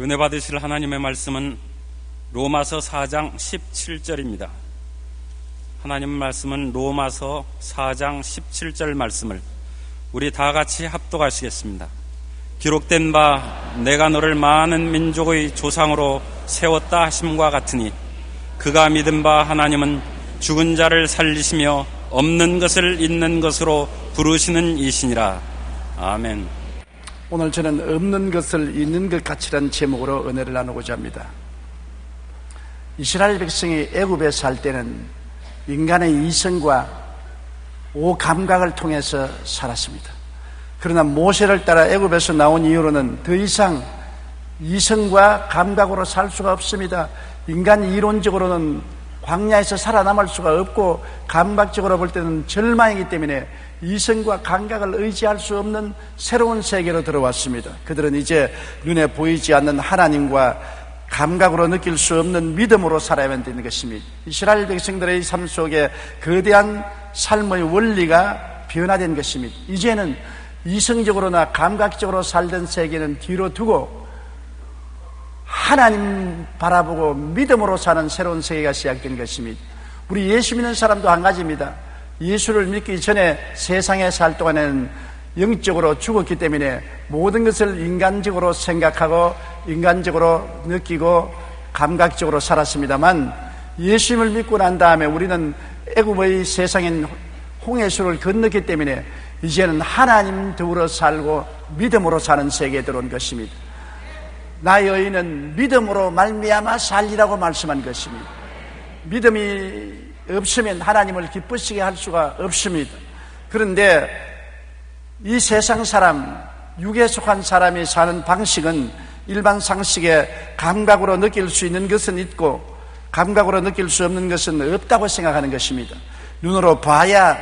은혜 받으실 하나님의 말씀은 로마서 4장 17절입니다. 하나님 말씀은 로마서 4장 17절 말씀을 우리 다 같이 합독하시겠습니다. 기록된 바 내가 너를 많은 민족의 조상으로 세웠다 하심과 같으니 그가 믿은 바 하나님은 죽은 자를 살리시며 없는 것을 있는 것으로 부르시는 이시니라. 아멘. 오늘 저는 없는 것을 있는 것 같이라는 제목으로 은혜를 나누고자 합니다. 이스라엘 백성이 애굽에 살 때는 인간의 이성과 오감각을 통해서 살았습니다. 그러나 모세를 따라 애굽에서 나온 이후로는 더 이상 이성과 감각으로 살 수가 없습니다. 인간 이론적으로는 광야에서 살아남을 수가 없고 감각적으로 볼 때는 절망이기 때문에 이성과 감각을 의지할 수 없는 새로운 세계로 들어왔습니다. 그들은 이제 눈에 보이지 않는 하나님과 감각으로 느낄 수 없는 믿음으로 살아야만 되는 것입니다. 이스라엘 백성들의 삶 속에 거대한 삶의 원리가 변화된 것입니다. 이제는 이성적으로나 감각적으로 살던 세계는 뒤로 두고 하나님 바라보고 믿음으로 사는 새로운 세계가 시작된 것입니다. 우리 예수 믿는 사람도 한 가지입니다. 예수를 믿기 전에 세상에 살 동안에는 영적으로 죽었기 때문에 모든 것을 인간적으로 생각하고 인간적으로 느끼고 감각적으로 살았습니다만 예수님을 믿고 난 다음에 우리는 애굽의 세상인 홍해수를 건넜기 때문에 이제는 하나님 더불어 살고 믿음으로 사는 세계에 들어온 것입니다. 나의 의인은 믿음으로 말미암아 살리라고 말씀한 것입니다. 믿음이 없으면 하나님을 기쁘시게 할 수가 없습니다. 그런데 이 세상 사람, 육에 속한 사람이 사는 방식은 일반 상식에 감각으로 느낄 수 있는 것은 있고 감각으로 느낄 수 없는 것은 없다고 생각하는 것입니다. 눈으로 봐야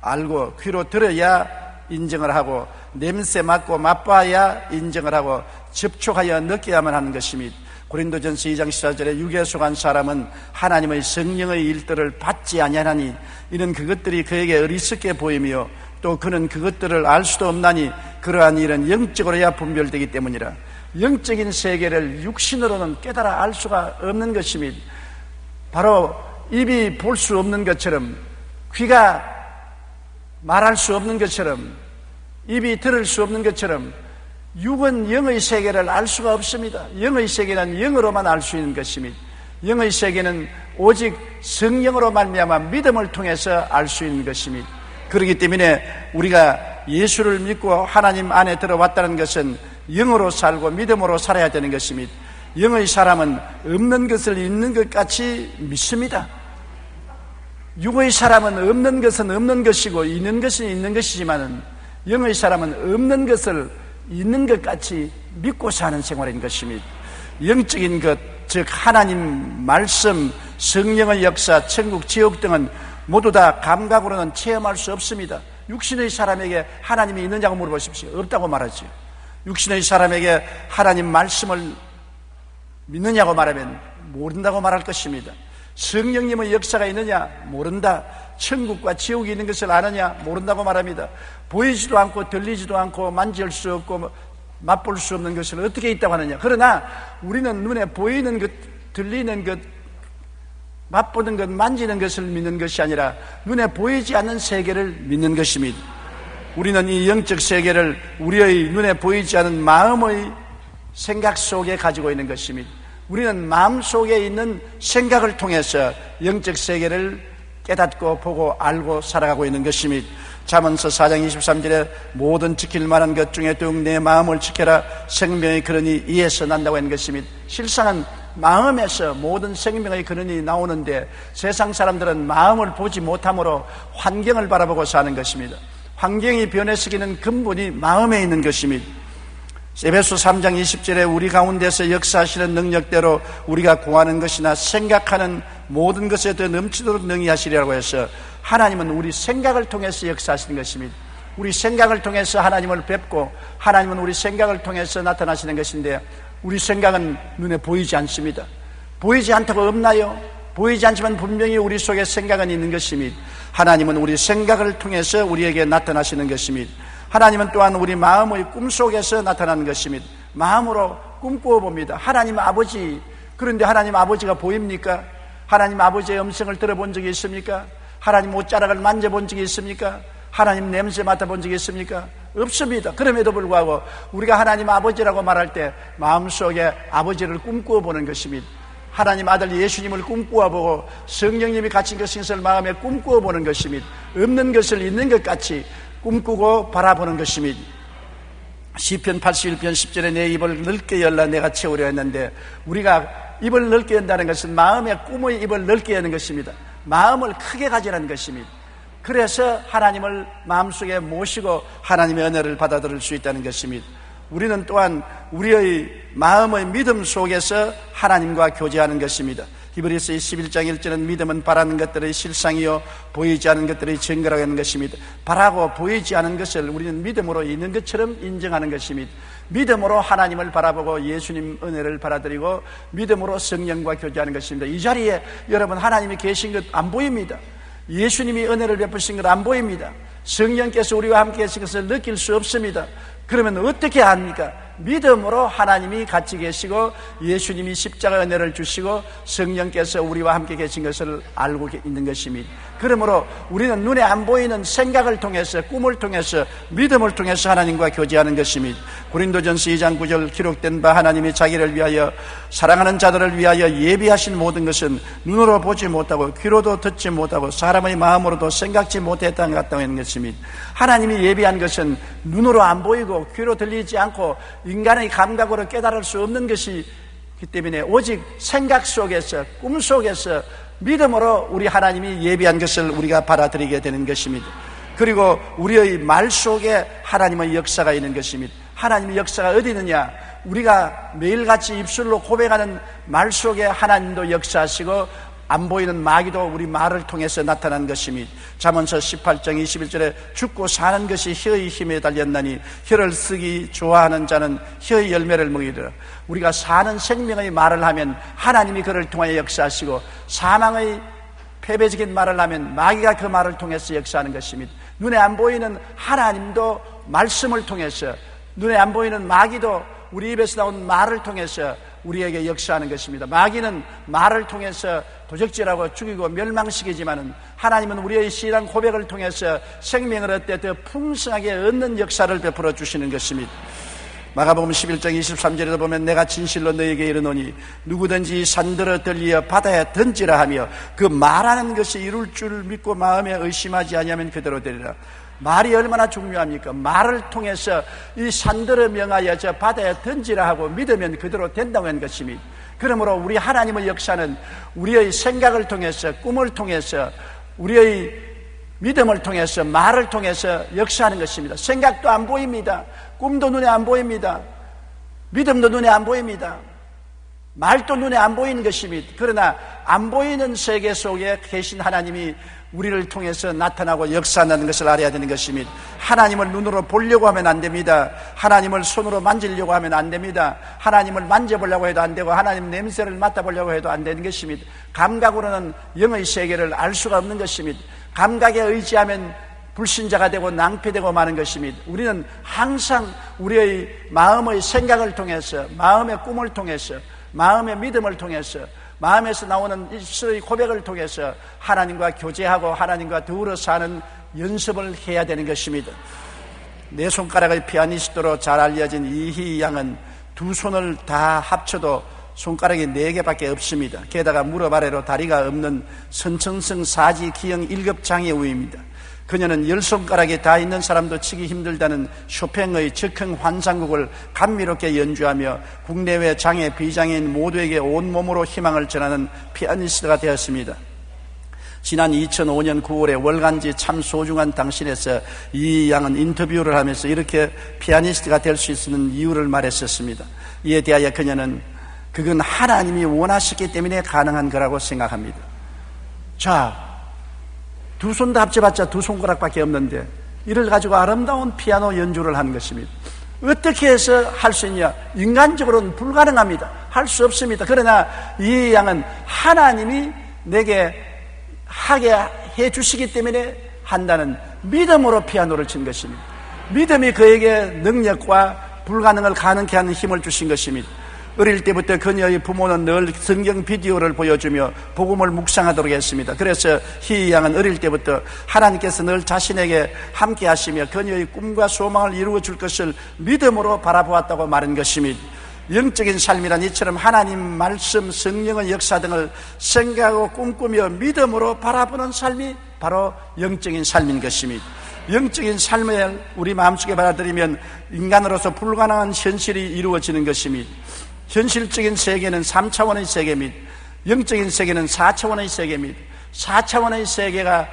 알고 귀로 들어야 인정을 하고 냄새 맡고 맛봐야 인정을 하고 접촉하여 느껴야만 하는 것입니다. 고린도전서 2장 14절에 육에 속한 사람은 하나님의 성령의 일들을 받지 아니하나니 이는 그것들이 그에게 어리석게 보이며 또 그는 그것들을 알 수도 없나니 그러한 일은 영적으로야 분별되기 때문이라. 영적인 세계를 육신으로는 깨달아 알 수가 없는 것입니다. 바로 입이 볼 수 없는 것처럼 귀가 말할 수 없는 것처럼 입이 들을 수 없는 것처럼 육은 영의 세계를 알 수가 없습니다. 영의 세계는 영으로만 알 수 있는 것입니다. 영의 세계는 오직 성령으로 말미암아 믿음을 통해서 알 수 있는 것입니다. 그렇기 때문에 우리가 예수를 믿고 하나님 안에 들어왔다는 것은 영으로 살고 믿음으로 살아야 되는 것입니다. 영의 사람은 없는 것을 있는 것 같이 믿습니다. 육의 사람은 없는 것은 없는 것이고 있는 것은 있는 것이지만 영의 사람은 없는 것을 있는 것 같이 믿고 사는 생활인 것입니다. 영적인 것, 즉 하나님 말씀, 성령의 역사, 천국, 지옥 등은 모두 다 감각으로는 체험할 수 없습니다. 육신의 사람에게 하나님이 있느냐고 물어보십시오. 없다고 말하죠. 육신의 사람에게 하나님 말씀을 믿느냐고 말하면 모른다고 말할 것입니다. 성령님의 역사가 있느냐? 모른다. 천국과 지옥이 있는 것을 아느냐? 모른다고 말합니다. 보이지도 않고 들리지도 않고 만질 수 없고 맛볼 수 없는 것을 어떻게 있다고 하느냐? 그러나 우리는 눈에 보이는 것, 들리는 것, 맛보는 것, 만지는 것을 믿는 것이 아니라 눈에 보이지 않는 세계를 믿는 것입니다. 우리는 이 영적 세계를 우리의 눈에 보이지 않는 마음의 생각 속에 가지고 있는 것입니다. 우리는 마음 속에 있는 생각을 통해서 영적 세계를 깨닫고 보고 알고 살아가고 있는 것입니다. 잠언서 4장 23절에 모든 지킬 만한 것 중에 더욱 내 마음을 지켜라. 생명의 근원이 이에서 난다고 하는 것입니다. 실상은 마음에서 모든 생명의 근원이 나오는데 세상 사람들은 마음을 보지 못함으로 환경을 바라보고 사는 것입니다. 환경이 변해서기는 근본이 마음에 있는 것입니다. 에베소 3장 20절에 우리 가운데서 역사하시는 능력대로 우리가 구하는 것이나 생각하는 모든 것에 더 넘치도록 능히 하시리라고 해서 하나님은 우리 생각을 통해서 역사하시는 것입니다. 우리 생각을 통해서 하나님을 뵙고 하나님은 우리 생각을 통해서 나타나시는 것인데 우리 생각은 눈에 보이지 않습니다. 보이지 않다고 없나요? 보이지 않지만 분명히 우리 속에 생각은 있는 것입니다. 하나님은 우리 생각을 통해서 우리에게 나타나시는 것입니다. 하나님은 또한 우리 마음의 꿈속에서 나타나는 것입니다. 마음으로 꿈꾸어 봅니다. 하나님 아버지. 그런데 하나님 아버지가 보입니까? 하나님 아버지의 음성을 들어본 적이 있습니까? 하나님 옷자락을 만져본 적이 있습니까? 하나님 냄새 맡아본 적이 있습니까? 없습니다. 그럼에도 불구하고 우리가 하나님 아버지라고 말할 때 마음속에 아버지를 꿈꾸어 보는 것입니다. 하나님 아들 예수님을 꿈꾸어 보고 성령님이 갇힌 것을 마음에 꿈꾸어 보는 것입니다. 없는 것을 있는 것 같이 꿈꾸고 바라보는 것입니다. 시편 81편 10절에 내 입을 넓게 열라 내가 채우려 했는데, 우리가 입을 넓게 연다는 것은 마음의 꿈의 입을 넓게 여는 것입니다. 마음을 크게 가지라는 것입니다. 그래서 하나님을 마음속에 모시고 하나님의 은혜를 받아들일 수 있다는 것입니다. 우리는 또한 우리의 마음의 믿음 속에서 하나님과 교제하는 것입니다. 히브리서 11장 1절은 믿음은 바라는 것들의 실상이요 보이지 않은 것들의 증거라고 하는 것입니다. 바라고 보이지 않은 것을 우리는 믿음으로 있는 것처럼 인정하는 것입니다. 믿음으로 하나님을 바라보고 예수님 은혜를 받아들이고 믿음으로 성령과 교제하는 것입니다. 이 자리에 여러분 하나님이 계신 것 안 보입니다. 예수님이 은혜를 베푸신 것 안 보입니다. 성령께서 우리와 함께 계신 것을 느낄 수 없습니다. 그러면 어떻게 합니까? 믿음으로 하나님이 같이 계시고 예수님이 십자가 은혜를 주시고 성령께서 우리와 함께 계신 것을 알고 있는 것입니다. 그러므로 우리는 눈에 안 보이는 생각을 통해서, 꿈을 통해서, 믿음을 통해서 하나님과 교제하는 것입니다. 고린도전서 2장 9절 기록된 바 하나님이 자기를 위하여 사랑하는 자들을 위하여 예비하신 모든 것은 눈으로 보지 못하고 귀로도 듣지 못하고 사람의 마음으로도 생각지 못했다는 것 같다고 하는 것입니다. 하나님이 예비한 것은 눈으로 안 보이고 귀로 들리지 않고 인간의 감각으로 깨달을 수 없는 것이기 때문에 오직 생각 속에서, 꿈 속에서 믿음으로 우리 하나님이 예비한 것을 우리가 받아들이게 되는 것입니다. 그리고 우리의 말 속에 하나님의 역사가 있는 것입니다. 하나님의 역사가 어디 있느냐? 우리가 매일같이 입술로 고백하는 말 속에 하나님도 역사하시고 안 보이는 마귀도 우리 말을 통해서 나타난 것입니다. 잠언서 18장 21절에 죽고 사는 것이 혀의 힘에 달렸나니 혀를 쓰기 좋아하는 자는 혀의 열매를 먹이리라. 우리가 사는 생명의 말을 하면 하나님이 그를 통하여 역사하시고 사망의 패배적인 말을 하면 마귀가 그 말을 통해서 역사하는 것입니다. 눈에 안 보이는 하나님도 말씀을 통해서, 눈에 안 보이는 마귀도 우리 입에서 나온 말을 통해서 우리에게 역사하는 것입니다. 마귀는 말을 통해서 도적질하고 죽이고 멸망시키지만은 하나님은 우리의 신앙 고백을 통해서 생명을 얻되 더 풍성하게 얻는 역사를 베풀어 주시는 것입니다. 마가복음 11장 23절에도 보면 내가 진실로 너에게 이르노니 누구든지 산들어 들리어 바다에 던지라 하며 그 말하는 것이 이룰 줄 믿고 마음에 의심하지 아니하면 그대로 되리라. 말이 얼마나 중요합니까? 말을 통해서 이 산들을 명하여 저 바다에 던지라 하고 믿으면 그대로 된다고 하는 것입니다. 그러므로 우리 하나님의 역사는 우리의 생각을 통해서, 꿈을 통해서, 우리의 믿음을 통해서, 말을 통해서 역사하는 것입니다. 생각도 안 보입니다. 꿈도 눈에 안 보입니다. 믿음도 눈에 안 보입니다. 말도 눈에 안 보이는 것입니다. 그러나 안 보이는 세계 속에 계신 하나님이 우리를 통해서 나타나고 역사한다는 것을 알아야 되는 것입니다. 하나님을 눈으로 보려고 하면 안 됩니다. 하나님을 손으로 만지려고 하면 안 됩니다. 하나님을 만져보려고 해도 안 되고 하나님 냄새를 맡아보려고 해도 안 되는 것입니다. 감각으로는 영의 세계를 알 수가 없는 것입니다. 감각에 의지하면 불신자가 되고 낭패되고 마는 것입니다. 우리는 항상 우리의 마음의 생각을 통해서, 마음의 꿈을 통해서, 마음의 믿음을 통해서, 마음에서 나오는 입술의 고백을 통해서 하나님과 교제하고 하나님과 더불어 사는 연습을 해야 되는 것입니다. 네 손가락의 피아니스트로 잘 알려진 이희 양은 두 손을 다 합쳐도 손가락이 4개밖에 없습니다. 게다가 무릎 아래로 다리가 없는 선천성 사지 기형 1급 장애우입니다. 그녀는 10손가락이 다 있는 사람도 치기 힘들다는 쇼팽의 즉흥 환상곡을 감미롭게 연주하며 국내외 장애, 비장애인 모두에게 온몸으로 희망을 전하는 피아니스트가 되었습니다. 지난 2005년 9월에 월간지 참 소중한 당신에서 이 양은 인터뷰를 하면서 이렇게 피아니스트가 될 수 있는 이유를 말했었습니다. 이에 대하여 그녀는 그건 하나님이 원하셨기 때문에 가능한 거라고 생각합니다. 자, 두 손 다 합쳐봤자 2손가락밖에 없는데 이를 가지고 아름다운 피아노 연주를 하는 것입니다. 어떻게 해서 할 수 있냐? 인간적으로는 불가능합니다. 할 수 없습니다. 그러나 이 양은 하나님이 내게 하게 해주시기 때문에 한다는 믿음으로 피아노를 친 것입니다. 믿음이 그에게 능력과 불가능을 가능케 하는 힘을 주신 것입니다. 어릴 때부터 그녀의 부모는 늘 성경 비디오를 보여주며 복음을 묵상하도록 했습니다. 그래서 희희 양은 어릴 때부터 하나님께서 늘 자신에게 함께 하시며 그녀의 꿈과 소망을 이루어 줄 것을 믿음으로 바라보았다고 말한 것입니다. 영적인 삶이란 이처럼 하나님 말씀, 성령의 역사 등을 생각하고 꿈꾸며 믿음으로 바라보는 삶이 바로 영적인 삶인 것입니다. 영적인 삶을 우리 마음속에 받아들이면 인간으로서 불가능한 현실이 이루어지는 것입니다. 현실적인 세계는 3차원의 세계입니다. 영적인 세계는 4차원의 세계입니다. 4차원의 세계가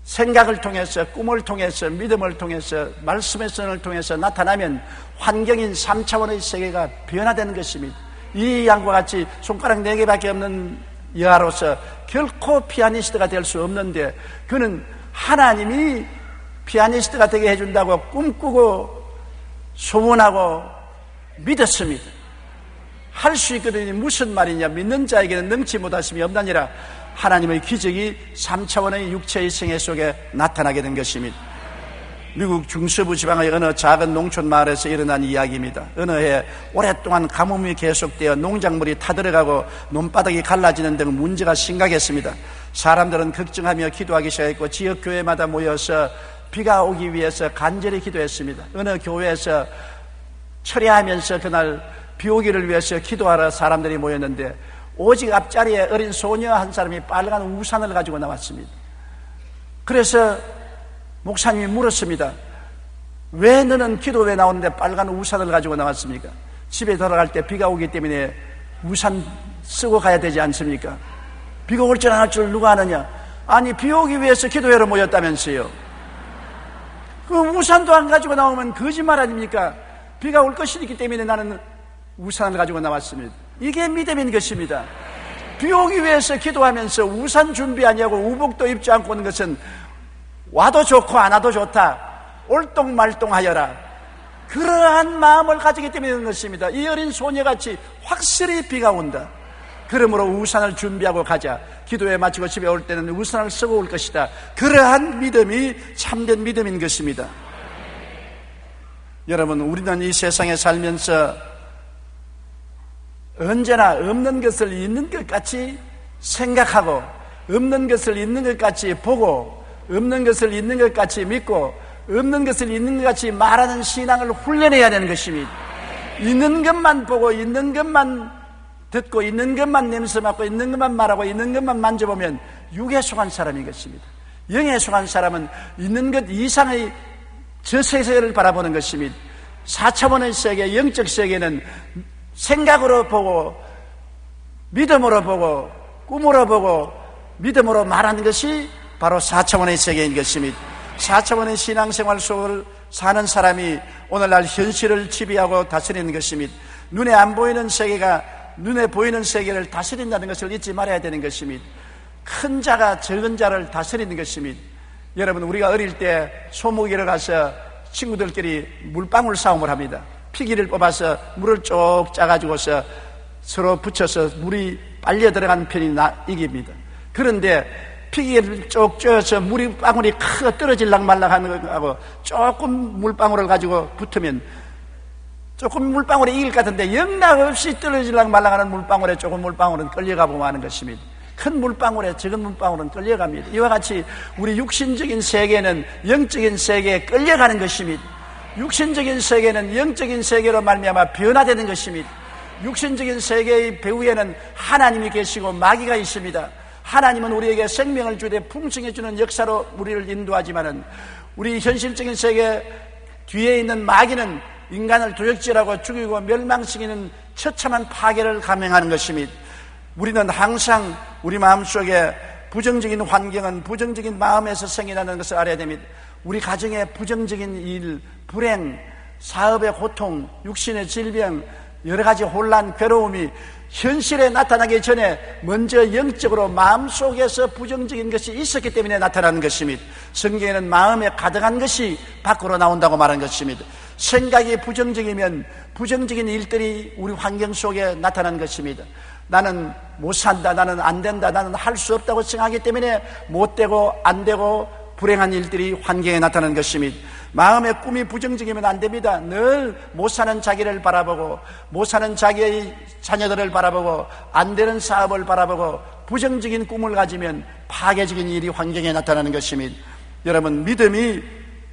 생각을 통해서, 꿈을 통해서, 믿음을 통해서, 말씀의 선을 통해서 나타나면 환경인 3차원의 세계가 변화되는 것입니다. 이 양과 같이 손가락 4개밖에 없는 여아로서 결코 피아니스트가 될 수 없는데, 그는 하나님이 피아니스트가 되게 해준다고 꿈꾸고 소원하고 믿었습니다. 할 수 있거든요. 무슨 말이냐? 믿는 자에게는 능치 못하심이 없나니라. 하나님의 기적이 3차원의 육체의 생애 속에 나타나게 된 것입니다. 미국 중서부 지방의 어느 작은 농촌 마을에서 일어난 이야기입니다. 어느 해 오랫동안 가뭄이 계속되어 농작물이 타들어가고 논바닥이 갈라지는 등 문제가 심각했습니다. 사람들은 걱정하며 기도하기 시작했고 지역 교회마다 모여서 비가 오기 위해서 간절히 기도했습니다. 어느 교회에서 철야하면서 그날 비 오기를 위해서 기도하러 사람들이 모였는데 오직 앞자리에 어린 소녀 한 사람이 빨간 우산을 가지고 나왔습니다. 그래서 목사님이 물었습니다. 왜 너는 기도회에 나오는데 빨간 우산을 가지고 나왔습니까? 집에 돌아갈 때 비가 오기 때문에 우산 쓰고 가야 되지 않습니까? 비가 올 줄 안 올 줄 누가 아느냐? 아니, 비 오기 위해서 기도회로 모였다면서요. 그 우산도 안 가지고 나오면 거짓말 아닙니까? 비가 올 것이기 때문에 나는 우산을 가지고 나왔습니다. 이게 믿음인 것입니다. 비 오기 위해서 기도하면서 우산 준비하냐고 우복도 입지 않고 오는 것은 와도 좋고 안 와도 좋다, 올똥말똥하여라, 그러한 마음을 가지기 때문에 그런 것입니다. 이 어린 소녀같이 확실히 비가 온다, 그러므로 우산을 준비하고 가자, 기도회 마치고 집에 올 때는 우산을 쓰고 올 것이다, 그러한 믿음이 참된 믿음인 것입니다. 여러분, 우리는 이 세상에 살면서 언제나 없는 것을 있는 것 같이 생각하고, 없는 것을 있는 것 같이 보고, 없는 것을 있는 것 같이 믿고, 없는 것을 있는 것 같이 말하는 신앙을 훈련해야 되는 것입니다. 있는 것만 보고, 있는 것만 듣고, 있는 것만 냄새 맡고, 있는 것만 말하고, 있는 것만 만져보면 육에 속한 사람인 것입니다. 영에 속한 사람은 있는 것 이상의 저 세계를 바라보는 것입니다. 4차원의 세계, 영적 세계는 생각으로 보고, 믿음으로 보고, 꿈으로 보고, 믿음으로 말하는 것이 바로 4차원의 세계인 것입니다. 4차원의 신앙생활 속을 사는 사람이 오늘날 현실을 지배하고 다스리는 것입니다. 눈에 안 보이는 세계가 눈에 보이는 세계를 다스린다는 것을 잊지 말아야 되는 것입니다. 큰 자가 적은 자를 다스리는 것입니다. 여러분, 우리가 어릴 때 소목이러 가서 친구들끼리 물방울 싸움을 합니다. 피기를 뽑아서 물을 쭉 짜가지고서 서로 붙여서 물이 빨려 들어가는 편이 이깁니다. 그런데 피기를 쭉 쪄서 물방울이 크게 떨어질락 말락 하는 거하고 조금 물방울을 가지고 붙으면 조금 물방울이 이길 것 같은데 영락없이 떨어질락 말락 하는 물방울에 조금 물방울은 끌려가고 마는 것입니다. 큰 물방울에 적은 물방울은 끌려갑니다. 이와 같이 우리 육신적인 세계는 영적인 세계에 끌려가는 것입니다. 육신적인 세계는 영적인 세계로 말미암아 변화되는 것입니다. 육신적인 세계의 배후에는 하나님이 계시고 마귀가 있습니다. 하나님은 우리에게 생명을 주되 풍성해 주는 역사로 우리를 인도하지만은 우리 현실적인 세계 뒤에 있는 마귀는 인간을 도적질하고 죽이고 멸망시키는 처참한 파괴를 감행하는 것입니다. 우리는 항상 우리 마음속에 부정적인 환경은 부정적인 마음에서 생겨나는 것을 알아야 됩니다. 우리 가정의 부정적인 일, 불행, 사업의 고통, 육신의 질병, 여러 가지 혼란, 괴로움이 현실에 나타나기 전에 먼저 영적으로 마음속에서 부정적인 것이 있었기 때문에 나타나는 것입니다. 성경에는 마음에 가득한 것이 밖으로 나온다고 말한 것입니다. 생각이 부정적이면 부정적인 일들이 우리 환경 속에 나타나는 것입니다. 나는 못 산다, 나는 안 된다, 나는 할 수 없다고 생각하기 때문에 못 되고 안 되고 불행한 일들이 환경에 나타나는 것입니다. 마음의 꿈이 부정적이면 안 됩니다. 늘 못 사는 자기를 바라보고, 못 사는 자기의 자녀들을 바라보고, 안 되는 사업을 바라보고 부정적인 꿈을 가지면 파괴적인 일이 환경에 나타나는 것입니다. 여러분, 믿음이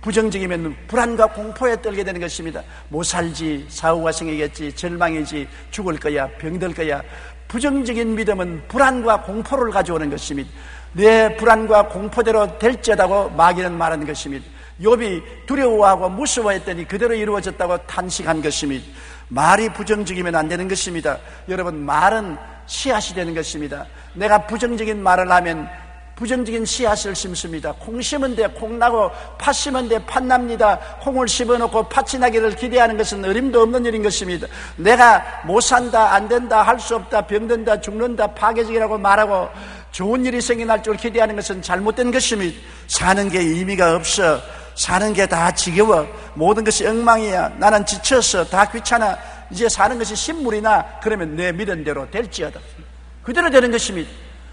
부정적이면 불안과 공포에 떨게 되는 것입니다. 못 살지, 사고가 생기겠지, 절망이지, 죽을 거야, 병들 거야. 부정적인 믿음은 불안과 공포를 가져오는 것입니다. 내 불안과 공포대로 될지어다고 마귀는 말하는 것입니다. 욥이 두려워하고 무서워했더니 그대로 이루어졌다고 탄식한 것입니다. 말이 부정적이면 안 되는 것입니다. 여러분, 말은 씨앗이 되는 것입니다. 내가 부정적인 말을 하면 부정적인 씨앗을 심습니다. 콩 심은 데 콩 나고 팥 심은 데 팥 납니다. 콩을 심어놓고 팥이 나기를 기대하는 것은 어림도 없는 일인 것입니다. 내가 못 산다, 안 된다, 할 수 없다, 병든다, 죽는다, 파괴적이라고 말하고 좋은 일이 생겨날 줄 기대하는 것은 잘못된 것입니다. 사는 게 의미가 없어. 사는 게 다 지겨워. 모든 것이 엉망이야. 나는 지쳤어. 다 귀찮아. 이제 사는 것이 신물이나. 그러면 내 믿은 대로 될지어다. 그대로 되는 것입니다.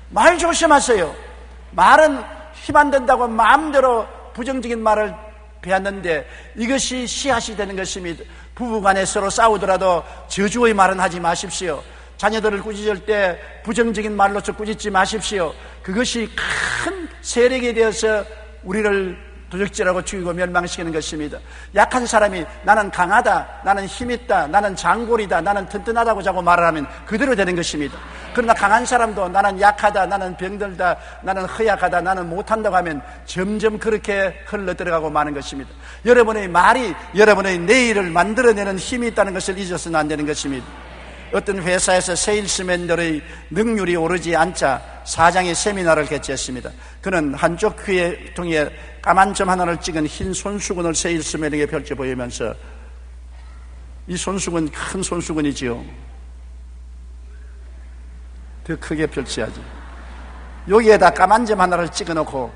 말 조심하세요. 말은 힘 안 된다고 마음대로 부정적인 말을 배웠는데 이것이 씨앗이 되는 것입니다. 부부간에 서로 싸우더라도 저주의 말은 하지 마십시오. 자녀들을 꾸짖을 때 부정적인 말로서 꾸짖지 마십시오. 그것이 큰 세력이 되어서 우리를 도적질하고 죽이고 멸망시키는 것입니다. 약한 사람이 나는 강하다, 나는 힘있다, 나는 장골이다, 나는 튼튼하다고 자꾸 말을 하면 그대로 되는 것입니다. 그러나 강한 사람도 나는 약하다, 나는 병들다, 나는 허약하다, 나는 못한다고 하면 점점 그렇게 흘러들어가고 마는 것입니다. 여러분의 말이 여러분의 내일을 만들어내는 힘이 있다는 것을 잊어서는 안 되는 것입니다. 어떤 회사에서 세일스맨들의 능률이 오르지 않자 사장이 세미나를 개최했습니다. 그는 한쪽 귀에 통에 까만 점 하나를 찍은 흰 손수건을 세일스맨에게 펼쳐 보이면서, 이 손수건 큰 손수건이지요. 더 크게 펼쳐야지. 여기에다 까만 점 하나를 찍어놓고,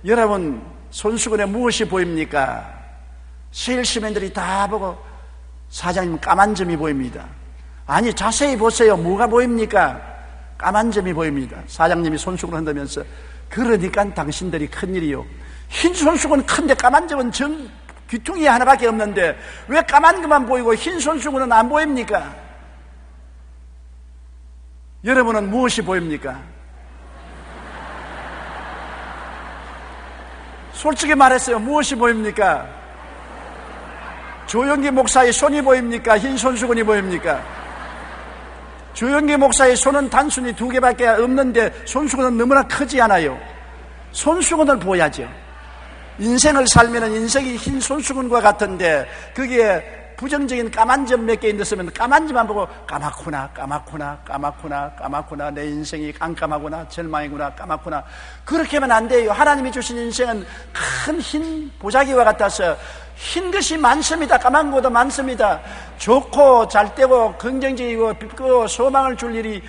여러분 손수건에 무엇이 보입니까? 세일스맨들이 다 보고 사장님 까만 점이 보입니다. 아니, 자세히 보세요. 뭐가 보입니까? 까만 점이 보입니다. 사장님이 손수건을 흔들면서, 그러니까 당신들이 큰일이요. 흰 손수건 큰데 까만 점은 귀퉁이 하나밖에 없는데 왜 까만 것만 보이고 흰 손수건은 안 보입니까? 여러분은 무엇이 보입니까? 솔직히 말했어요. 무엇이 보입니까? 조영기 목사의 손이 보입니까? 흰 손수건이 보입니까? 조영기 목사의 손은 단순히 2개밖에 없는데 손수건은 너무나 크지 않아요. 손수건을 보야죠. 인생을 살면 인생이 흰 손수건과 같은데 거기에 부정적인 까만 점 몇 개 있으면 까만 점만 보고 까맣구나, 까맣구나, 까맣구나, 까맣구나, 내 인생이 깜깜하구나, 절망이구나, 까맣구나. 그렇게 하면 안 돼요. 하나님이 주신 인생은 큰 흰 보자기와 같아서 흰 것이 많습니다. 까만 것도 많습니다. 좋고 잘되고 긍정적이고 빛고 소망을 줄 일이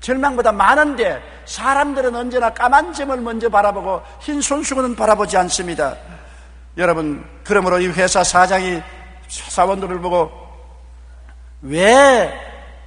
절망보다 많은데 사람들은 언제나 까만 점을 먼저 바라보고 흰 손수건은 바라보지 않습니다. 여러분, 그러므로 이 회사 사장이 사원들을 보고, 왜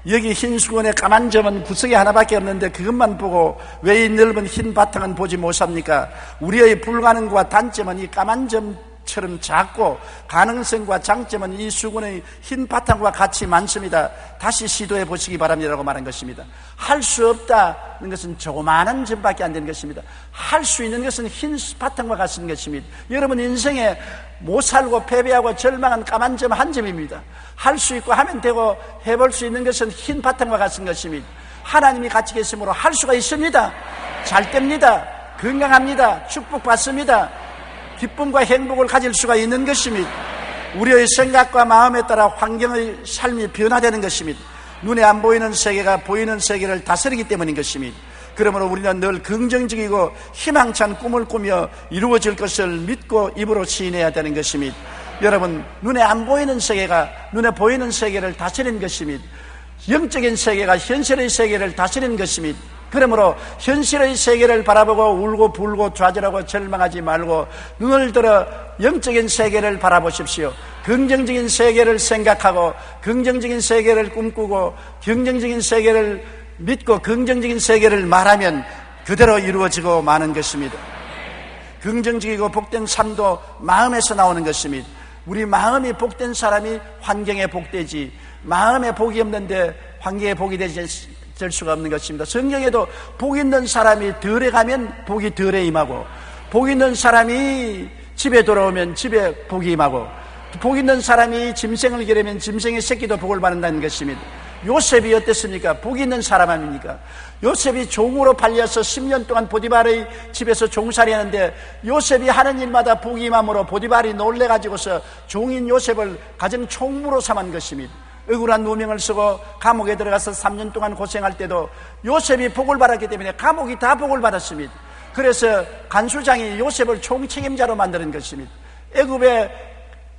여기 흰 수건에 까만 점은 구석에 하나밖에 없는데 그것만 보고 왜 이 넓은 흰 바탕은 보지 못합니까? 우리의 불가능과 단점은 이 까만 점처럼 작고 가능성과 장점은 이 수건의 흰 바탕과 같이 많습니다. 다시 시도해 보시기 바랍니다라고 말한 것입니다. 할 수 없다는 것은 조그마한 점밖에 안 되는 것입니다. 할 수 있는 것은 흰 바탕과 같은 것입니다. 여러분 인생에 못 살고 패배하고 절망한 까만 점 한 점입니다. 할 수 있고 하면 되고 해볼 수 있는 것은 흰 바탕과 같은 것입니다. 하나님이 같이 계심으로 할 수가 있습니다. 잘 됩니다. 건강합니다. 축복받습니다. 기쁨과 행복을 가질 수가 있는 것입니다. 우리의 생각과 마음에 따라 환경의 삶이 변화되는 것입니다. 눈에 안 보이는 세계가 보이는 세계를 다스리기 때문인 것입니다. 그러므로 우리는 늘 긍정적이고 희망찬 꿈을 꾸며 이루어질 것을 믿고 입으로 시인해야 되는 것입니다. 여러분, 눈에 안 보이는 세계가 눈에 보이는 세계를 다스리는 것입니다. 영적인 세계가 현실의 세계를 다스리는 것입니다. 그러므로 현실의 세계를 바라보고 울고 불고 좌절하고 절망하지 말고 눈을 들어 영적인 세계를 바라보십시오. 긍정적인 세계를 생각하고 긍정적인 세계를 꿈꾸고 긍정적인 세계를 믿고 긍정적인 세계를 말하면 그대로 이루어지고 마는 것입니다. 긍정적이고 복된 삶도 마음에서 나오는 것입니다. 우리 마음이 복된 사람이 환경에 복되지, 마음에 복이 없는데 환경에 복이 될 수가 없는 것입니다. 성경에도 복 있는 사람이 덜에 가면 복이 덜에 임하고, 복 있는 사람이 집에 돌아오면 집에 복이 임하고, 복 있는 사람이 짐승을 기르면 짐승의 새끼도 복을 받는다는 것입니다. 요셉이 어땠습니까? 복 있는 사람 아닙니까? 요셉이 종으로 팔려서 10년 동안 보디발의 집에서 종살이 하는데, 요셉이 하는 일마다 복이 임함으로 보디발이 놀래가지고서 종인 요셉을 가정 총무로 삼은 것입니다. 억울한 누명을 쓰고 감옥에 들어가서 3년 동안 고생할 때도 요셉이 복을 받았기 때문에 감옥이 다 복을 받았습니다. 그래서 간수장이 요셉을 총책임자로 만드는 것입니다. 애굽에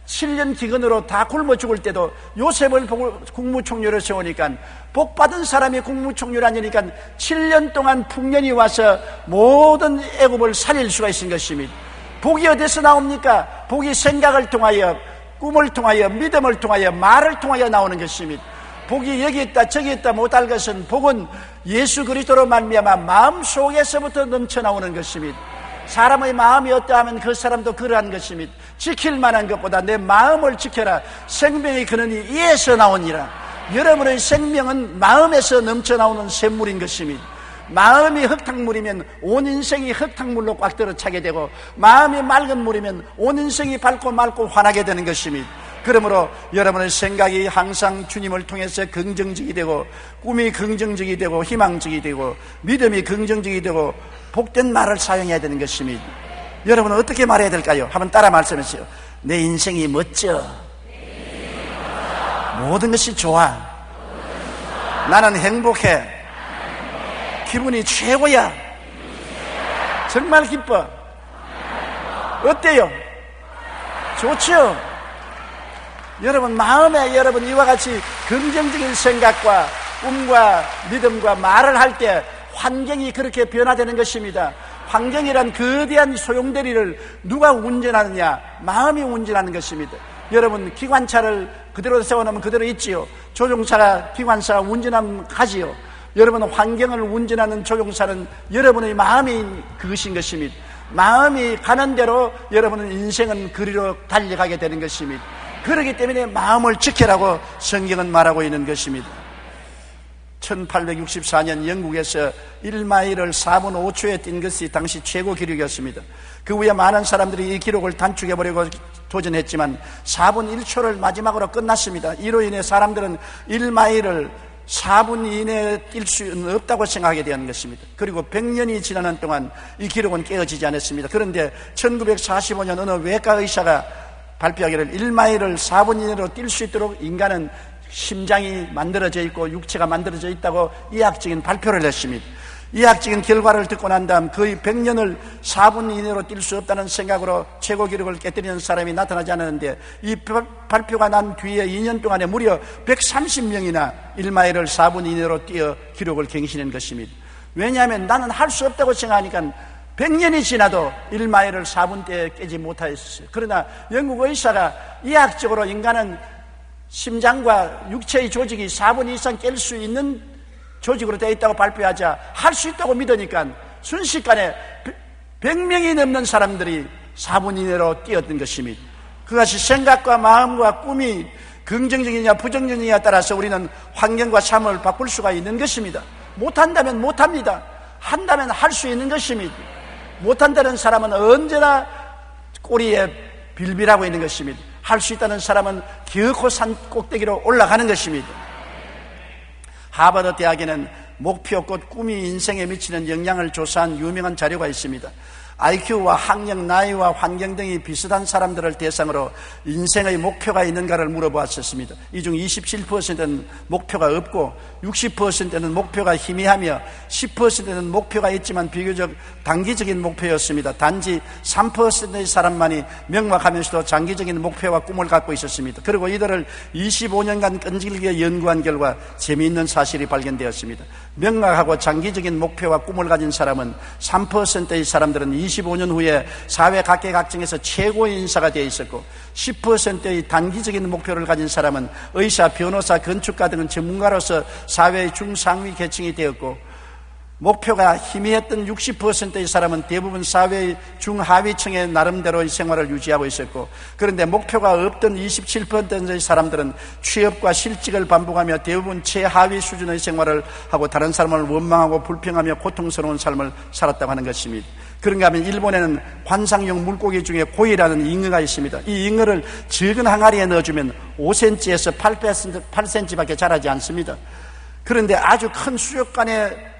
7년 기근으로 다 굶어 죽을 때도 요셉을 국무총리로 세우니까, 복받은 사람이 국무총리로 앉으니까 7년 동안 풍년이 와서 모든 애굽을 살릴 수가 있는 것입니다. 복이 어디서 나옵니까? 복이 생각을 통하여, 꿈을 통하여, 믿음을 통하여, 말을 통하여 나오는 것입니다. 복이 여기 있다 저기 있다 못할 것은, 복은 예수 그리스도로 말미암아 마음속에서부터 넘쳐나오는 것입니다. 사람의 마음이 어떠하면 그 사람도 그러한 것입니다. 지킬 만한 것보다 내 마음을 지켜라. 생명의 근원이 이에서 나오니라. 여러분의 생명은 마음에서 넘쳐나오는 샘물인 것입니다. 마음이 흙탕물이면 온 인생이 흙탕물로 꽉 들어 차게 되고, 마음이 맑은 물이면 온 인생이 밝고 맑고 환하게 되는 것입니다. 그러므로 여러분의 생각이 항상 주님을 통해서 긍정적이 되고, 꿈이 긍정적이 되고, 희망적이 되고, 믿음이 긍정적이 되고, 복된 말을 사용해야 되는 것입니다. 여러분은 어떻게 말해야 될까요? 한번 따라 말씀하세요. 내 인생이 멋져. 모든 것이 좋아. 나는 행복해. 기분이 최고야. 정말 기뻐. 어때요? 좋죠? 여러분 마음에 여러분 이와 같이 긍정적인 생각과 꿈과 믿음과 말을 할 때 환경이 그렇게 변화되는 것입니다. 환경이란 거대한 소용돌이를 누가 운전하느냐? 마음이 운전하는 것입니다. 여러분 기관차를 그대로 세워놓으면 그대로 있지요. 조종사가 기관차가 운전하면 가지요. 여러분 환경을 운전하는 조종사는 여러분의 마음이 그것인 것입니다. 마음이 가는 대로 여러분은 인생은 그리로 달려가게 되는 것입니다. 그렇기 때문에 마음을 지키라고 성경은 말하고 있는 것입니다. 1864년 영국에서 1마일을 4분 5초에 뛴 것이 당시 최고 기록이었습니다. 그 후에 많은 사람들이 이 기록을 단축해보려고 도전했지만 4분 1초를 마지막으로 끝났습니다. 이로 인해 사람들은 1마일을 4분 이내에 뛸 수는 없다고 생각하게 되는 것입니다. 그리고 100년이 지나는 동안 이 기록은 깨어지지 않았습니다. 그런데 1945년 어느 외과 의사가 발표하기를 1마일을 4분 이내로 뛸 수 있도록 인간은 심장이 만들어져 있고 육체가 만들어져 있다고 의학적인 발표를 했습니다. 의학적인 결과를 듣고 난 다음 거의 100년을 4분 이내로 뛸 수 없다는 생각으로 최고 기록을 깨뜨리는 사람이 나타나지 않았는데, 이 발표가 난 뒤에 2년 동안에 무려 130명이나 1마일을 4분 이내로 뛰어 기록을 갱신한 것입니다. 왜냐하면 나는 할 수 없다고 생각하니까 100년이 지나도 1마일을 4분대에 깨지 못하였어요. 그러나 영국 의사가 의학적으로 인간은 심장과 육체의 조직이 4분 이상 깰 수 있는 조직으로 되어 있다고 발표하자 할 수 있다고 믿으니까 순식간에 100명이 넘는 사람들이 4분 이내로 뛰었던 것입니다. 그것이 생각과 마음과 꿈이 긍정적이냐 부정적이냐에 따라서 우리는 환경과 삶을 바꿀 수가 있는 것입니다. 못한다면 못합니다. 한다면 할 수 있는 것입니다. 못한다는 사람은 언제나 꼬리에 빌빌하고 있는 것입니다. 할 수 있다는 사람은 기어코 산 꼭대기로 올라가는 것입니다. 하버드 대학에는 목표 곧 꿈이 인생에 미치는 영향을 조사한 유명한 자료가 있습니다. IQ와 학력, 나이와 환경 등이 비슷한 사람들을 대상으로 인생의 목표가 있는가를 물어보았었습니다. 이 중 27%는 목표가 없고 60%는 목표가 희미하며 10%는 목표가 있지만 비교적 단기적인 목표였습니다. 단지 3%의 사람만이 명확하면서도 장기적인 목표와 꿈을 갖고 있었습니다. 그리고 이들을 25년간 끈질기게 연구한 결과 재미있는 사실이 발견되었습니다. 명확하고 장기적인 목표와 꿈을 가진 사람은 3%의 사람들은 25년 후에 사회 각계각층에서 최고의 인사가 되어 있었고, 10%의 단기적인 목표를 가진 사람은 의사, 변호사, 건축가 등은 전문가로서 사회의 중상위 계층이 되었고, 목표가 희미했던 60%의 사람은 대부분 사회의 중하위층의 나름대로의 생활을 유지하고 있었고, 그런데 목표가 없던 27%의 사람들은 취업과 실직을 반복하며 대부분 최하위 수준의 생활을 하고 다른 사람을 원망하고 불평하며 고통스러운 삶을 살았다고 하는 것입니다. 그런가 하면 일본에는 관상용 물고기 중에 고이라는 잉어가 있습니다. 이 잉어를 적은 항아리에 넣어주면 5cm에서 8cm밖에 자라지 않습니다. 그런데 아주 큰 수족관에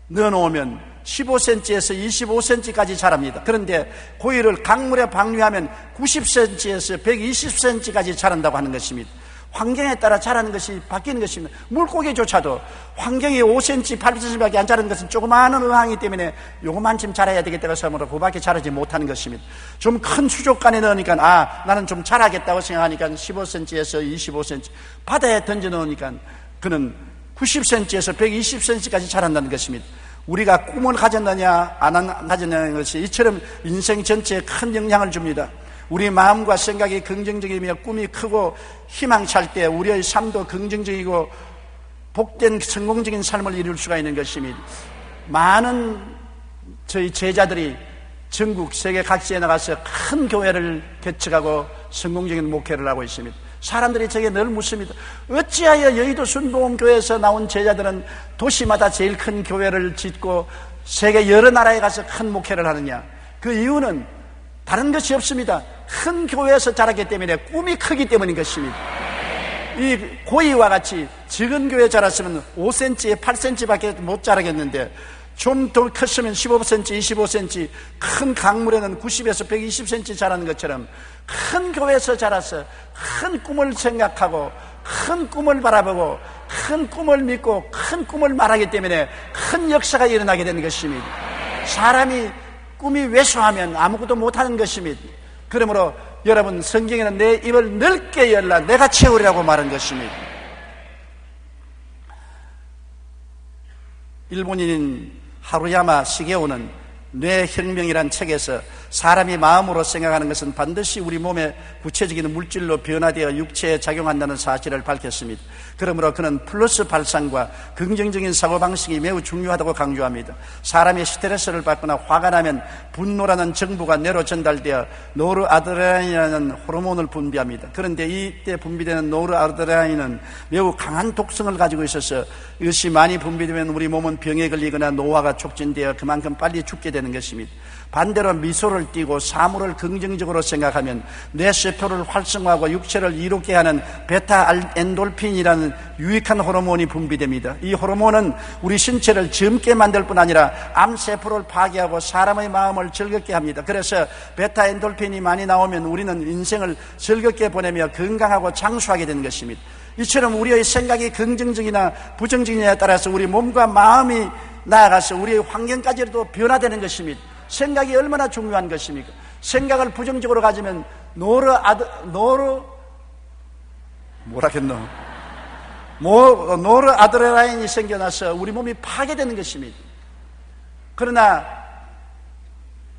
넣어놓으면 15cm에서 25cm까지 자랍니다. 그런데 고이를 강물에 방류하면 90cm에서 120cm까지 자란다고 하는 것입니다. 환경에 따라 자라는 것이 바뀌는 것입니다. 물고기조차도 환경이 5cm, 8cm밖에 안 자라는 것은 조그마한 어항이기 때문에 요거만큼 자라야 되겠다고 해서 그밖에 자라지 못하는 것입니다. 좀 큰 수족관에 넣으니까 나는 좀 자라겠다고 생각하니까 15cm에서 25cm, 바다에 던져 넣으니까 그는 90cm에서 120cm까지 자란다는 것입니다. 우리가 꿈을 가졌느냐 안 가졌느냐는 것이 이처럼 인생 전체에 큰 영향을 줍니다. 우리 마음과 생각이 긍정적이며 꿈이 크고 희망찰 때 우리의 삶도 긍정적이고 복된 성공적인 삶을 이룰 수가 있는 것입니다. 많은 저희 제자들이 전국 세계 각지에 나가서 큰 교회를 개척하고 성공적인 목회를 하고 있습니다. 사람들이 저게 늘 묻습니다. 어찌하여 여의도 순복음교회에서 나온 제자들은 도시마다 제일 큰 교회를 짓고 세계 여러 나라에 가서 큰 목회를 하느냐? 그 이유는 다른 것이 없습니다. 큰 교회에서 자랐기 때문에 꿈이 크기 때문인 것입니다. 이 고이와 같이 적은 교회에 자랐으면 5cm에 8cm밖에 못 자라겠는데 좀 더 컸으면 15cm, 25cm, 큰 강물에는 90에서 120cm 자라는 것처럼 큰 교회에서 자라서 큰 꿈을 생각하고 큰 꿈을 바라보고 큰 꿈을 믿고 큰 꿈을 말하기 때문에 큰 역사가 일어나게 되는 것입니다. 사람이 꿈이 왜소하면 아무것도 못하는 것입니다. 그러므로 여러분, 성경에는 내 입을 넓게 열라 내가 채우리라고 말한 것입니다. 일본인 하루야마 시게오는 뇌혁명이란 책에서 사람이 마음으로 생각하는 것은 반드시 우리 몸의 구체적인 물질로 변화되어 육체에 작용한다는 사실을 밝혔습니다. 그러므로 그는 플러스 발상과 긍정적인 사고방식이 매우 중요하다고 강조합니다. 사람이 스트레스를 받거나 화가 나면 분노라는 정보가 뇌로 전달되어 노르아드레나린이라는 호르몬을 분비합니다. 그런데 이때 분비되는 노르아드레나린은 매우 강한 독성을 가지고 있어서 이것이 많이 분비되면 우리 몸은 병에 걸리거나 노화가 촉진되어 그만큼 빨리 죽게 되는 것입니다. 반대로 미소를 띠고 사물을 긍정적으로 생각하면 뇌세포를 활성화하고 육체를 이롭게 하는 베타 엔돌핀이라는 유익한 호르몬이 분비됩니다. 이 호르몬은 우리 신체를 젊게 만들 뿐 아니라 암세포를 파괴하고 사람의 마음을 즐겁게 합니다. 그래서 베타 엔돌핀이 많이 나오면 우리는 인생을 즐겁게 보내며 건강하고 장수하게 되는 것입니다. 이처럼 우리의 생각이 긍정적이나 부정적이냐에 따라서 우리 몸과 마음이 나아가서 우리의 환경까지도 변화되는 것입니다. 생각이 얼마나 중요한 것입니까? 생각을 부정적으로 가지면 노르아드레나린이 생겨나서 우리 몸이 파괴되는 것입니다. 그러나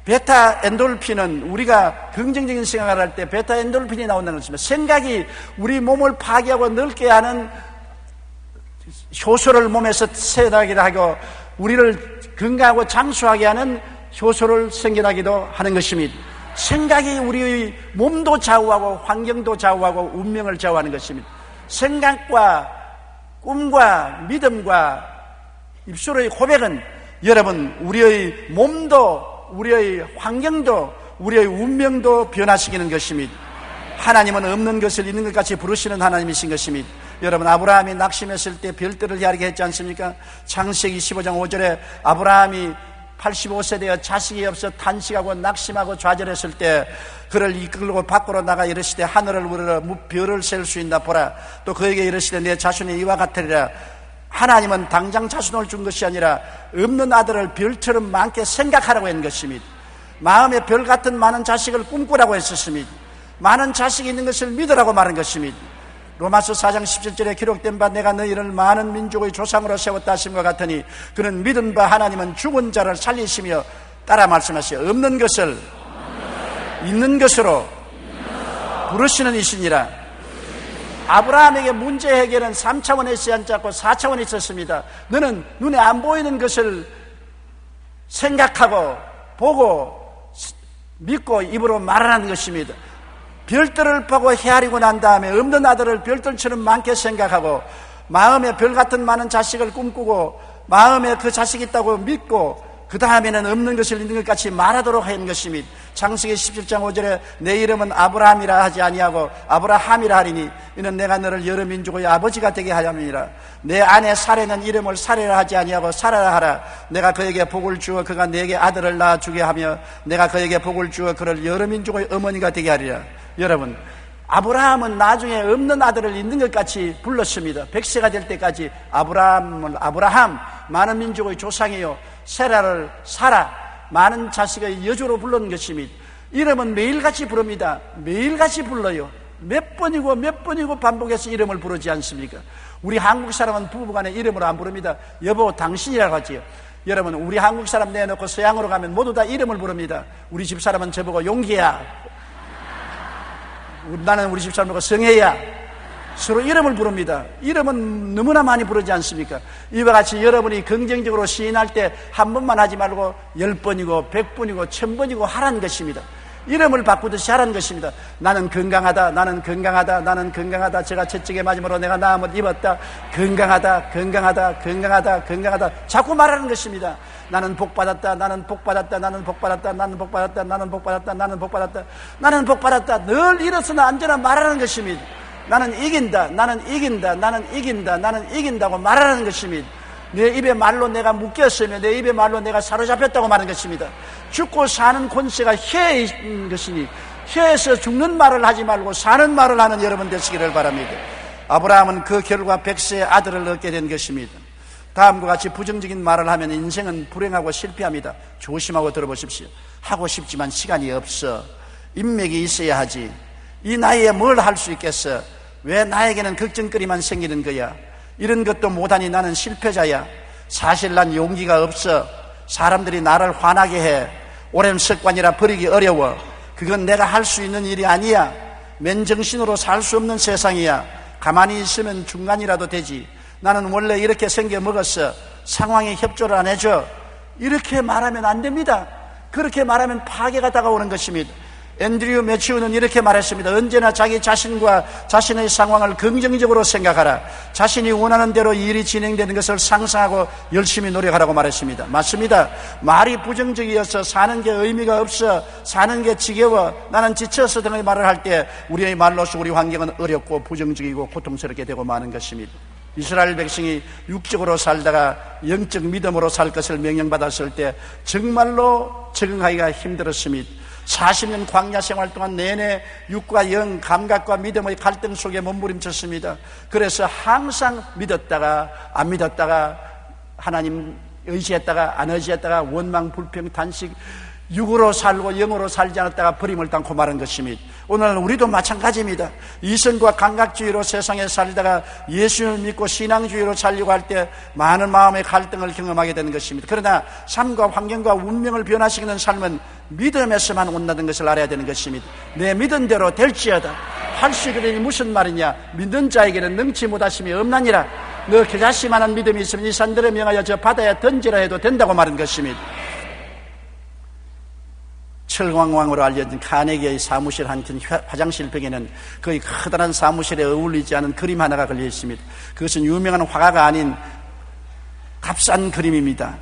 베타 엔돌핀은 우리가 긍정적인 생각을 할 때 베타 엔돌핀이 나온다는 것입니다. 생각이 우리 몸을 파괴하고 늙게 하는 효소를 몸에서 생겨나기도 하고 우리를 건강하고 장수하게 하는 효소를 생겨나기도 하는 것입니다. 생각이 우리의 몸도 좌우하고 환경도 좌우하고 운명을 좌우하는 것입니다. 생각과 꿈과 믿음과 입술의 고백은 여러분 우리의 몸도 우리의 환경도 우리의 운명도 변화시키는 것입니다. 하나님은 없는 것을 있는 것 같이 부르시는 하나님이신 것입니다. 여러분, 아브라함이 낙심했을 때 별들을 헤아리게 했지 않습니까? 창세기 15장 5절에 아브라함이 85세 되어 자식이 없어 탄식하고 낙심하고 좌절했을 때 그를 이끌고 밖으로 나가 이르시되 하늘을 우러러 별을 셀 수 있나 보라. 또 그에게 이르시되 내 자손이 이와 같으리라. 하나님은 당장 자손을 준 것이 아니라 없는 아들을 별처럼 많게 생각하라고 한 것입니다. 마음에 별 같은 많은 자식을 꿈꾸라고 했었습니다. 많은 자식이 있는 것을 믿으라고 말한 것입니다. 로마서 4장 17절에 기록된 바 내가 너희를 많은 민족의 조상으로 세웠다 하심과 같으니 그는 믿은 바 하나님은 죽은 자를 살리시며 따라 말씀하시오. 없는 것을 있는 것으로 부르시는 이시니라. 아브라함에게 문제 해결은 3차원에 있지 않고 4차원에 있었습니다. 너는 눈에 안 보이는 것을 생각하고 보고 믿고 입으로 말하는 것입니다. 별들을 보고 헤아리고 난 다음에 없는 아들을 별들처럼 많게 생각하고 마음에 별 같은 많은 자식을 꿈꾸고 마음에 그 자식이 있다고 믿고 그 다음에는 없는 것을 있는 것 같이 말하도록 하는 것입니다. 창세기 17장 5절에 내 이름은 아브라함이라 하지 아니하고 아브라함이라 하리니 이는 내가 너를 여러 민족의 아버지가 되게 하려니라. 내 아내 사레는 이름을 사레라 하지 아니하고 사라라 하라. 내가 그에게 복을 주어 그가 내게 아들을 낳아주게 하며 내가 그에게 복을 주어 그를 여러 민족의 어머니가 되게 하리라. 여러분, 아브라함은 나중에 없는 아들을 있는 것 같이 불렀습니다. 100세가 될 때까지 아브라함 많은 민족의 조상이요 세라를 사라 많은 자식의 여조로 부르는 것입니다. 이름은 매일같이 부릅니다. 매일같이 불러요. 몇 번이고 반복해서 이름을 부르지 않습니까? 우리 한국 사람은 부부간에 이름으로 안 부릅니다. 여보 당신이라고 하지요. 여러분, 우리 한국 사람 내놓고 서양으로 가면 모두 다 이름을 부릅니다. 우리 집 사람은 저보고 용기야, 나는 우리 집 사람보고 성혜야, 서로 이름을 부릅니다. 이름은 너무나 많이 부르지 않습니까? 이와 같이 여러분이 긍정적으로 시인할 때 한 번만 하지 말고 10번이고 100번이고 1000번이고 하라는 것입니다. 이름을 바꾸듯이 하라는 것입니다. 나는 건강하다, 나는 건강하다, 나는 건강하다. 제가 채찍에 맞음으로 내가 나음을 입었다. 건강하다, 건강하다, 건강하다, 건강하다. 자꾸 말하는 것입니다. 나는 복받았다, 나는 복받았다, 나는 복받았다, 나는 복받았다, 나는 복받았다, 나는 복받았다, 나는 복받았다. 늘 일어서나 앉아나 말하는 것입니다. 나는 이긴다, 나는 이긴다, 나는 이긴다, 나는 이긴다고 말하는 것입니다. 내 입의 말로 내가 묶였으며 내 입의 말로 내가 사로잡혔다고 말하는 것입니다. 죽고 사는 권세가 혀에 있는 것이니 혀에서 죽는 말을 하지 말고 사는 말을 하는 여러분 되시기를 바랍니다. 아브라함은 그 결과 100세의 아들을 얻게 된 것입니다. 다음과 같이 부정적인 말을 하면 인생은 불행하고 실패합니다. 조심하고 들어보십시오. 하고 싶지만 시간이 없어. 인맥이 있어야 하지. 이 나이에 뭘 할 수 있겠어? 왜 나에게는 걱정거리만 생기는 거야? 이런 것도 못하니 나는 실패자야. 사실 난 용기가 없어. 사람들이 나를 화나게 해. 오랜 습관이라 버리기 어려워. 그건 내가 할 수 있는 일이 아니야. 맨정신으로 살 수 없는 세상이야. 가만히 있으면 중간이라도 되지. 나는 원래 이렇게 생겨 먹었어. 상황에 협조를 안 해줘. 이렇게 말하면 안 됩니다. 그렇게 말하면 파괴가 다가오는 것입니다. 앤드류 매치우는 이렇게 말했습니다. 언제나 자기 자신과 자신의 상황을 긍정적으로 생각하라. 자신이 원하는 대로 일이 진행되는 것을 상상하고 열심히 노력하라고 말했습니다. 맞습니다. 말이 부정적이어서 사는 게 의미가 없어, 사는 게 지겨워, 나는 지쳐서 등의 말을 할 때 우리의 말로서 우리 환경은 어렵고 부정적이고 고통스럽게 되고 마는 것입니다. 이스라엘 백성이 육적으로 살다가 영적 믿음으로 살 것을 명령받았을 때 정말로 적응하기가 힘들었습니다. 40년 광야 생활 동안 내내 육과 영, 감각과 믿음의 갈등 속에 몸부림쳤습니다. 그래서 항상 믿었다가 안 믿었다가 하나님 의지했다가 안 의지했다가 원망, 불평, 단식, 육으로 살고 영으로 살지 않았다가 버림을 당고 마는 것입니다. 오늘 우리도 마찬가지입니다. 이성과 감각주의로 세상에 살다가 예수를 믿고 신앙주의로 살려고 할 때 많은 마음의 갈등을 경험하게 되는 것입니다. 그러나 삶과 환경과 운명을 변화시키는 삶은 믿음에서만 온다는 것을 알아야 되는 것입니다. 내 믿은 대로 될지어다. 할 수 있으니 무슨 말이냐? 믿는 자에게는 능치 못하심이 없나니라. 너 겨자씨만한 믿음이 있으면 이 산들을 명하여 저 바다에 던지라 해도 된다고 말한 것입니다. 철왕왕으로 알려진 카네기의 사무실 한켠 화장실 벽에는 거의 커다란 사무실에 어울리지 않은 그림 하나가 걸려 있습니다. 그것은 유명한 화가가 아닌 값싼 그림입니다.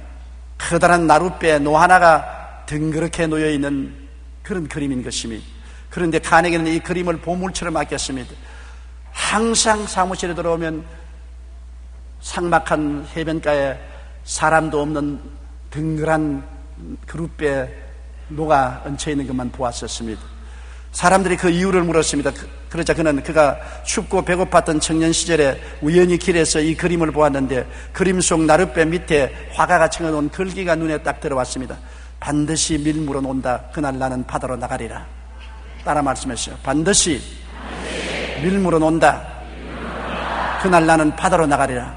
커다란 나룻배 노 하나가 덩그렇게 놓여있는 그런 그림인 것입니다. 그런데 카네기는 이 그림을 보물처럼 아꼈습니다. 항상 사무실에 들어오면 삭막한 해변가에 사람도 없는 덩그란 그룹배 노가 얹혀있는 것만 보았었습니다. 사람들이 그 이유를 물었습니다. 그러자 그가 춥고 배고팠던 청년 시절에 우연히 길에서 이 그림을 보았는데 그림 속 나룻배 밑에 화가가 청해놓은 글귀가 눈에 딱 들어왔습니다. 반드시 밀물어 논다. 그날 나는 바다로 나가리라. 따라 말씀하시죠. 반드시 밀물어 논다. 그날 나는 바다로 나가리라.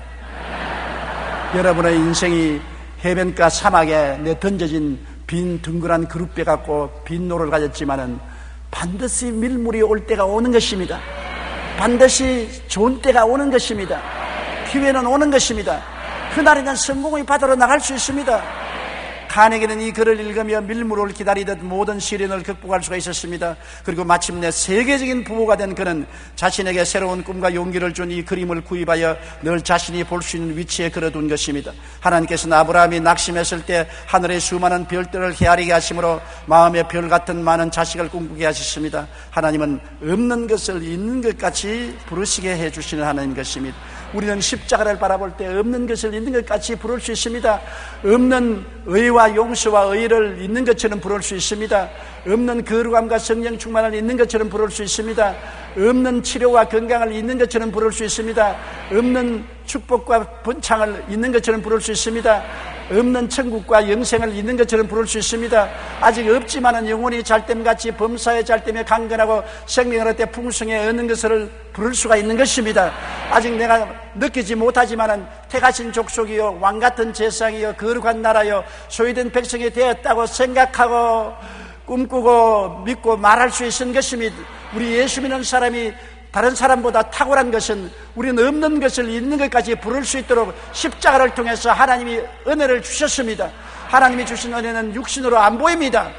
여러분의 인생이 해변가 사막에 내던져진 빈 둥그란 그룹배 갖고 빈 노를 가졌지만은 반드시 밀물이 올 때가 오는 것입니다. 반드시 좋은 때가 오는 것입니다. 기회는 오는 것입니다. 그날에는 성공의 바다로 나갈 수 있습니다. 칸에게는 이 글을 읽으며 밀물을 기다리듯 모든 시련을 극복할 수가 있었습니다. 그리고 마침내 세계적인 부부가 된 그는 자신에게 새로운 꿈과 용기를 준 이 그림을 구입하여 늘 자신이 볼 수 있는 위치에 걸어둔 것입니다. 하나님께서는 아브라함이 낙심했을 때 하늘의 수많은 별들을 헤아리게 하심으로 마음의 별 같은 많은 자식을 꿈꾸게 하셨습니다. 하나님은 없는 것을 있는 것 같이 부르시게 해주시는 하나님 것입니다. 우리는 십자가를 바라볼 때 없는 것을 있는 것 같이 부를 수 있습니다. 없는 의와 용서와 의를 있는 것처럼 부를 수 있습니다. 없는 거룩함과 성령 충만을 있는 것처럼 부를 수 있습니다. 없는 치료와 건강을 있는 것처럼 부를 수 있습니다. 없는 축복과 번창을 있는 것처럼 부를 수 있습니다. 없는 천국과 영생을 있는 것처럼 부를 수 있습니다. 아직 없지만은 영혼이 잘됨같이 범사에 잘됨에 강건하고 생명을 얻되 풍성에 얻는 것을 부를 수가 있는 것입니다. 아직 내가 느끼지 못하지만은 택하신 족속이요 왕같은 제상이요 거룩한 나라요 소유된 백성이 되었다고 생각하고 꿈꾸고 믿고 말할 수 있는 것입니다. 우리 예수 믿는 사람이 다른 사람보다 탁월한 것은 우리는 없는 것을 있는 것까지 부를 수 있도록 십자가를 통해서 하나님이 은혜를 주셨습니다. 하나님이 주신 은혜는 육신으로 안 보입니다.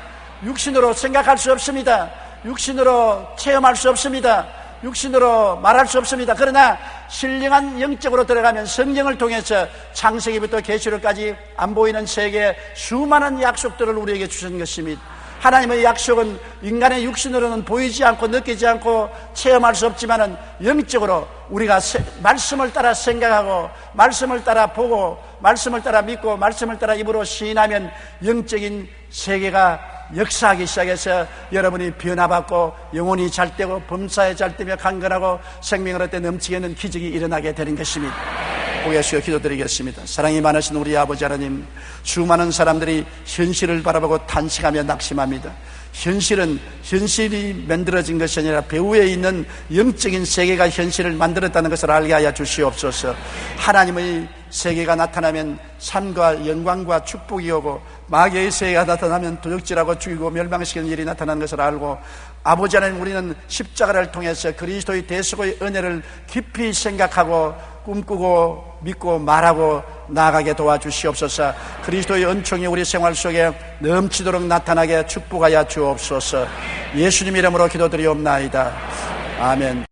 육신으로 생각할 수 없습니다. 육신으로 체험할 수 없습니다. 육신으로 말할 수 없습니다. 그러나 신령한 영적으로 들어가면 성경을 통해서 창세기부터 계시록까지 안 보이는 세계의 수많은 약속들을 우리에게 주신 것입니다. 하나님의 약속은 인간의 육신으로는 보이지 않고 느끼지 않고 체험할 수 없지만은 영적으로 우리가 말씀을 따라 생각하고 말씀을 따라 보고 말씀을 따라 믿고 말씀을 따라 입으로 시인하면 영적인 세계가 역사하기 시작해서 여러분이 변화받고 영혼이 잘되고 범사에 잘되며 강건하고 생명을 얻되 넘치게 하는 기적이 일어나게 되는 것입니다. 고개 숙여 기도드리겠습니다. 사랑이 많으신 우리 아버지 하나님, 수많은 사람들이 현실을 바라보고 탄식하며 낙심합니다. 현실이 만들어진 것이 아니라 배후에 있는 영적인 세계가 현실을 만들었다는 것을 알게 하여 주시옵소서. 하나님의 세계가 나타나면 삶과 영광과 축복이 오고 마귀의 세계가 나타나면 도적질하고 죽이고 멸망시키는 일이 나타나는 것을 알고 아버지 하나님, 우리는 십자가를 통해서 그리스도의 대속의 은혜를 깊이 생각하고 꿈꾸고 믿고 말하고 나아가게 도와주시옵소서. 그리스도의 은총이 우리 생활 속에 넘치도록 나타나게 축복하여 주옵소서. 예수님 이름으로 기도드리옵나이다. 아멘.